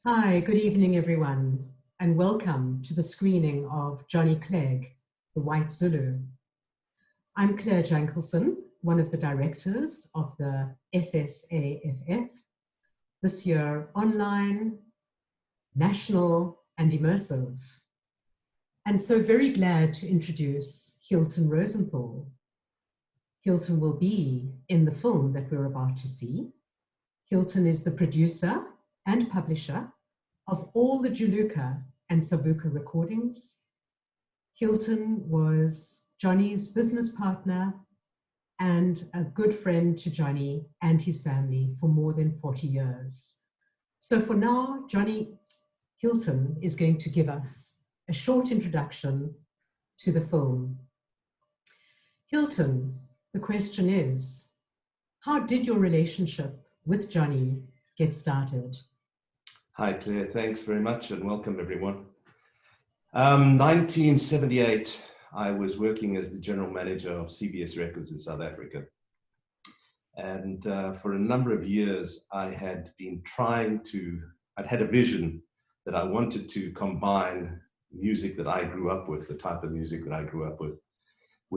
Hi, good evening, everyone, and welcome to the screening of Johnny Clegg, The White Zulu. I'm Claire Jankelson, one of the directors of the SSAFF, this year online, national, and immersive. And so very glad to introduce Hilton Rosenthal. Hilton will be in the film that we're about to see. Hilton is the producer and publisher of all the Juluka and Savuka recordings. Hilton was Johnny's business partner and a good friend to Johnny and his family for more than 40 years. So for now, Hilton is going to give us a short introduction to the film. Hilton, the question is, how did your relationship with Johnny get started? Hi, Claire. Thanks very much and welcome, everyone. 1978, I was working as the general manager of CBS Records in South Africa. And for a number of years, I'd had a vision that I wanted to combine music that I grew up with, the type of music that I grew up with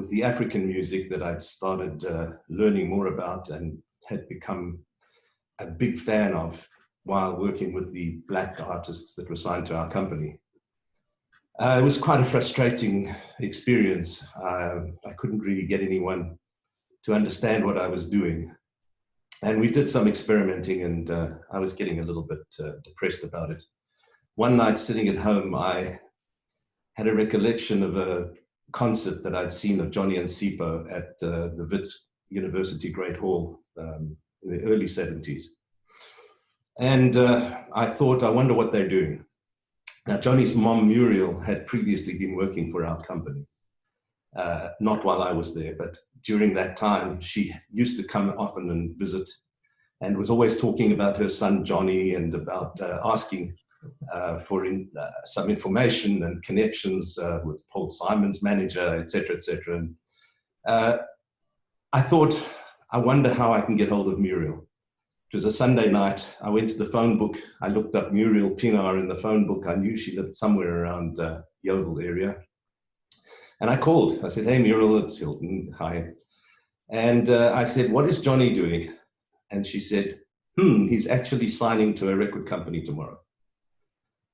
the African music that I'd started learning more about and had become a big fan of while working with the black artists that were signed to our company. It was quite a frustrating experience. I couldn't really get anyone to understand what I was doing. And we did some experimenting and I was getting a little bit depressed about it. One night sitting at home, I had a recollection of a concert that I'd seen of Johnny and Sipho at the Wits University Great Hall in the early 70s. And I thought, I wonder what they're doing. Now, Johnny's mom, Muriel, had previously been working for our company. Not while I was there, but during that time, she used to come often and visit and was always talking about her son, Johnny, and about asking for some information and connections with Paul Simon's manager, etc., etc. And I thought, I wonder how I can get hold of Muriel. It was a Sunday night. I went to the phone book. I looked up Muriel Pinar in the phone book. I knew she lived somewhere around Yeovil area. And I called. I said, hey, Muriel, it's Hilton. Hi. And I said, what is Johnny doing? And she said, he's actually signing to a record company tomorrow.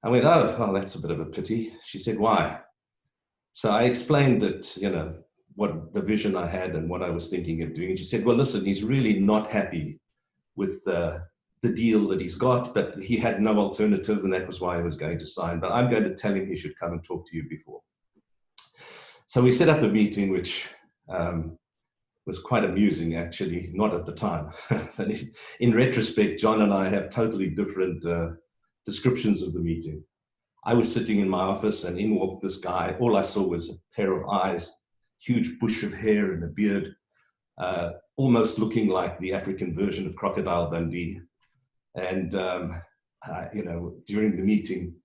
I went, oh, well, that's a bit of a pity. She said, why? So I explained that, what the vision I had and what I was thinking of doing. And she said, well, listen, he's really not happy with the deal that he's got, but he had no alternative, and that was why he was going to sign. But I'm going to tell him he should come and talk to you before. So we set up a meeting, which was quite amusing, actually, not at the time. But in retrospect, John and I have totally different descriptions of the meeting. I was sitting in my office, and in walked this guy. All I saw was a pair of eyes, huge bush of hair and a beard, almost looking like the African version of Crocodile Dundee. And, during the meeting,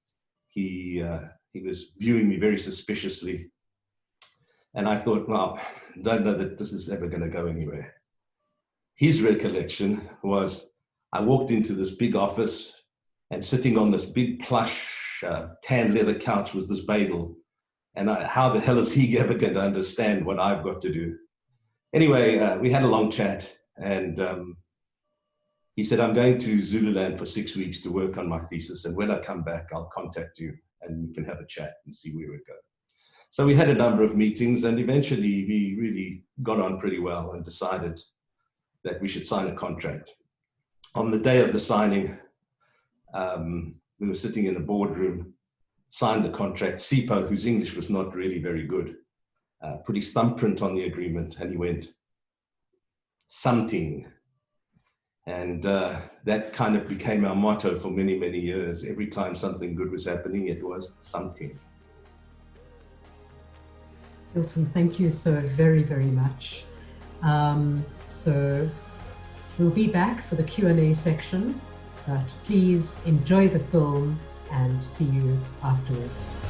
he was viewing me very suspiciously. And I thought, well, don't know that this is ever going to go anywhere. His recollection was, I walked into this big office and sitting on this big plush tan leather couch was this bagel. And how the hell is he ever going to understand what I've got to do? Anyway, we had a long chat, and he said, I'm going to Zululand for 6 weeks to work on my thesis, and when I come back, I'll contact you, and we can have a chat and see where we go. So we had a number of meetings, and eventually we really got on pretty well and decided that we should sign a contract. On the day of the signing, we were sitting in a boardroom, signed the contract. Sipho, whose English was not really very good, put his thumbprint on the agreement, and he went, something. And that kind of became our motto for many, many years. Every time something good was happening, it was something. Hilton, thank you so very, very much. So we'll be back for the Q&A section, but please enjoy the film and see you afterwards.